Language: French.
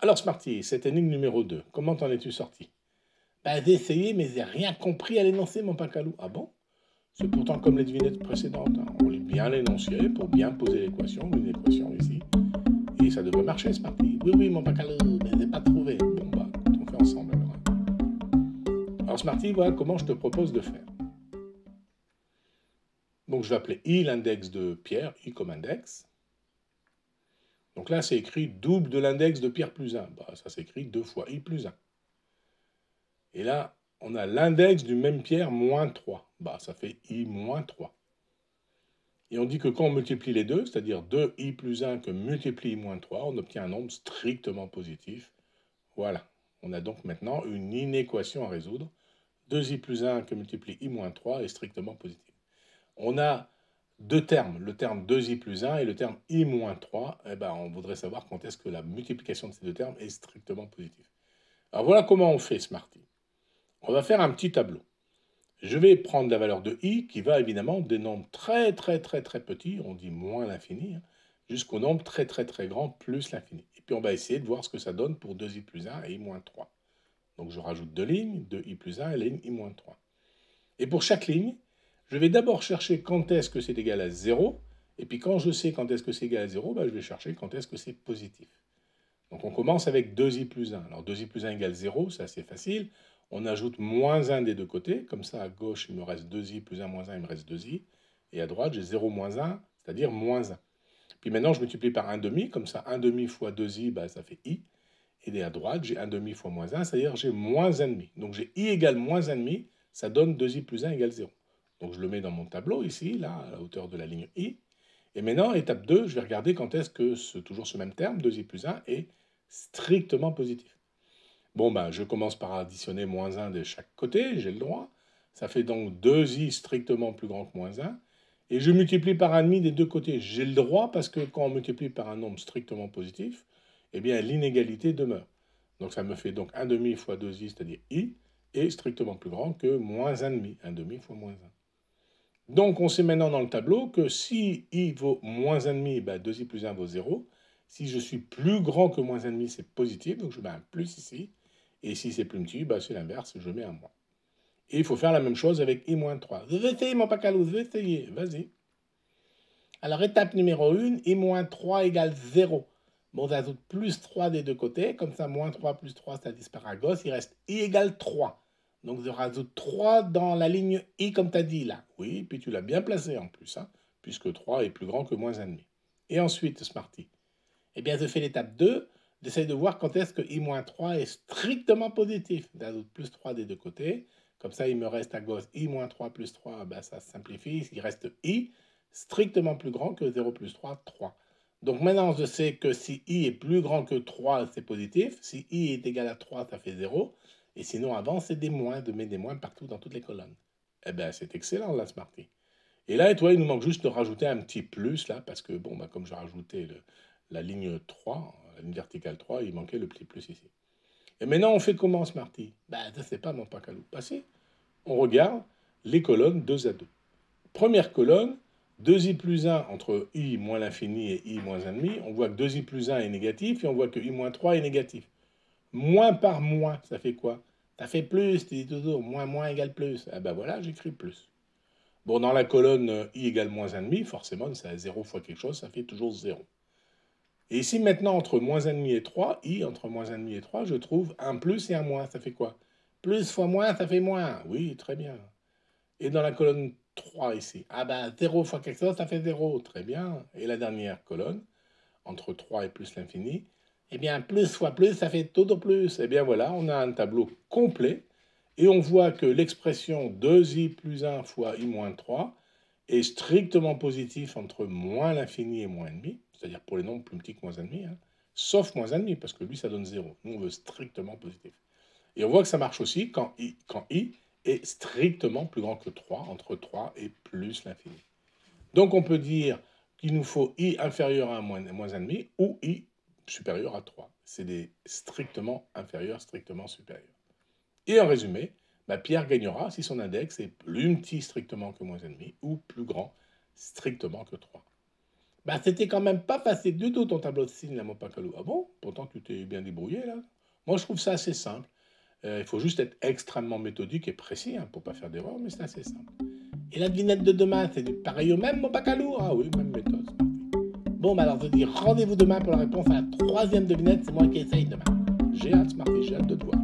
Alors Smarty, cette énigme numéro 2, comment t'en es-tu sorti? Bah j'ai essayé mais j'ai rien compris à l'énoncé mon pacalou. Ah bon? C'est pourtant comme les devinettes précédentes, hein. On lit bien l'énoncé pour bien poser l'équation, une équation ici. Et ça devrait marcher Smarty. Oui oui mon pacalou, mais j'ai pas trouvé. Bon bah, on fait ensemble alors. Alors Smarty, voilà comment je te propose de faire. Donc je vais appeler I l'index de Pierre, I comme index. Donc là c'est écrit double de l'index de Pierre plus 1. Bah ça s'écrit 2 fois I plus 1. Et là, on a l'index du même Pierre moins 3. Bah, ça fait I moins 3. Et on dit que quand on multiplie les deux, c'est-à-dire 2i plus 1 que multiplie i moins 3, on obtient un nombre strictement positif. Voilà. On a donc maintenant une inéquation à résoudre. 2i plus 1 que multiplie i moins 3 est strictement positif. On a deux termes, le terme 2i plus 1 et le terme i moins 3. Eh ben, on voudrait savoir quand est-ce que la multiplication de ces deux termes est strictement positive. Alors voilà comment on fait Smarty. On va faire un petit tableau. Je vais prendre la valeur de i qui va évidemment des nombres très très très très petits, on dit moins l'infini, hein, jusqu'au nombre très très très grand plus l'infini. Et puis on va essayer de voir ce que ça donne pour 2i plus 1 et i moins 3. Donc je rajoute deux lignes, 2i plus 1 et la ligne i moins 3. Et pour chaque ligne, je vais d'abord chercher quand est-ce que c'est égal à 0, et puis quand je sais quand est-ce que c'est égal à 0, bah, je vais chercher quand est-ce que c'est positif. Donc on commence avec 2i plus 1. Alors 2i plus 1 égale 0, c'est assez facile. On ajoute moins 1 des deux côtés. Comme ça, à gauche, il me reste 2i plus 1 moins 1, il me reste 2i. Et à droite, j'ai 0 moins 1, c'est-à-dire moins 1. Puis maintenant, je multiplie par 1 demi. Comme ça, 1 demi fois 2i, bah, ça fait i. Et à droite, j'ai 1 demi fois moins 1, c'est-à-dire j'ai moins 1 demi. Donc j'ai i égale moins 1 demi, ça donne 2i plus 1 égale 0. Donc je le mets dans mon tableau ici, là, à la hauteur de la ligne i. Et maintenant, étape 2, je vais regarder quand est-ce que toujours ce même terme, 2i plus 1, est strictement positif. Bon, ben, je commence par additionner moins 1 de chaque côté, j'ai le droit. Ça fait donc 2i strictement plus grand que moins 1. Et je multiplie par 1,5 des deux côtés. J'ai le droit parce que quand on multiplie par un nombre strictement positif, eh bien l'inégalité demeure. Donc ça me fait donc 1,5 fois 2i, c'est-à-dire i, est strictement plus grand que moins 1,5. 1,5 fois moins 1. Donc on sait maintenant dans le tableau que si i vaut moins 1,5, ben 2i plus 1 vaut 0. Si je suis plus grand que moins 1,5, c'est positif, donc je mets un plus ici. Et si c'est plus petit, ben c'est l'inverse, je mets un moins. Et il faut faire la même chose avec i moins 3. Je vais essayer mon pacalou, je vais essayer, vas-y. Alors étape numéro 1, i moins 3 égale 0. Bon, j'ajoute plus 3 des deux côtés, comme ça moins 3 plus 3, ça disparaît à gauche, il reste i égale 3. Donc je rajoute 3 dans la ligne i comme tu as dit là. Oui, puis tu l'as bien placé en plus, hein, puisque 3 est plus grand que moins 1,5. Et ensuite, Smarty, eh bien je fais l'étape 2, j'essaie de voir quand est-ce que i moins 3 est strictement positif. J'ajoute plus 3 des deux côtés, comme ça il me reste à gauche i moins 3 plus 3, ben, ça se simplifie, il reste i strictement plus grand que 0 plus 3, 3. Donc maintenant je sais que si i est plus grand que 3, c'est positif, si i est égal à 3, ça fait 0, et sinon avant c'est des moins, de mettre des moins partout dans toutes les colonnes. Eh bien c'est excellent là Smarty. Et là, toi, il nous manque juste de rajouter un petit plus, là, parce que, bon, bah, comme j'ai rajouté la ligne 3, la ligne verticale 3, il manquait le petit plus ici. Et maintenant, on fait comment, Smarty? Bah, je sais pas, mon pacalou. Passé. On regarde les colonnes 2 à 2. Première colonne, 2i plus 1 entre i moins l'infini et i moins 1,5. On voit que 2i plus 1 est négatif et on voit que i moins 3 est négatif. Moins par moins, ça fait quoi? Ça fait plus, tu dis toujours, moins moins égale plus. Ah ben voilà, j'écris plus. Bon, dans la colonne i égale moins 1,5, forcément, c'est à 0 fois quelque chose, ça fait toujours 0. Et ici, maintenant, entre moins 1,5 et 3, i, entre moins 1,5 et 3, je trouve un plus et un moins. Ça fait quoi? Plus fois moins, ça fait moins. Oui, très bien. Et dans la colonne 3 ici, ah ben 0 fois quelque chose, ça fait 0. Très bien. Et la dernière colonne, entre 3 et plus l'infini, eh bien, plus fois plus, ça fait toujours plus. Eh bien, voilà, on a un tableau complet. Et on voit que l'expression 2i plus 1 fois i moins 3 est strictement positif entre moins l'infini et moins 1,5, c'est-à-dire pour les nombres plus petits que moins 1,5, hein, sauf moins 1,5, parce que lui, ça donne 0. Nous, on veut strictement positif. Et on voit que ça marche aussi quand i est strictement plus grand que 3, entre 3 et plus l'infini. Donc on peut dire qu'il nous faut i inférieur à moins 1,5 ou i supérieur à 3. C'est des strictement inférieurs, strictement supérieurs. Et en résumé, bah, Pierre gagnera si son index est plus petit strictement que moins 1,5 ou plus grand strictement que 3. Bah, c'était quand même pas facile du tout ton tableau de signes, là, mon Pacalou. Ah bon? Pourtant, tu t'es bien débrouillé, là. Moi, je trouve ça assez simple. Il faut juste être extrêmement méthodique et précis hein, pour pas faire d'erreur, mais c'est assez simple. Et la devinette de demain, c'est pareil au même, mon Pacalou? Ah oui, même méthode, c'est parti. Bon, bah alors, je te dis rendez-vous demain pour la réponse à la troisième devinette. C'est moi qui essaye demain. J'ai hâte, Smarty, j'ai hâte de te voir.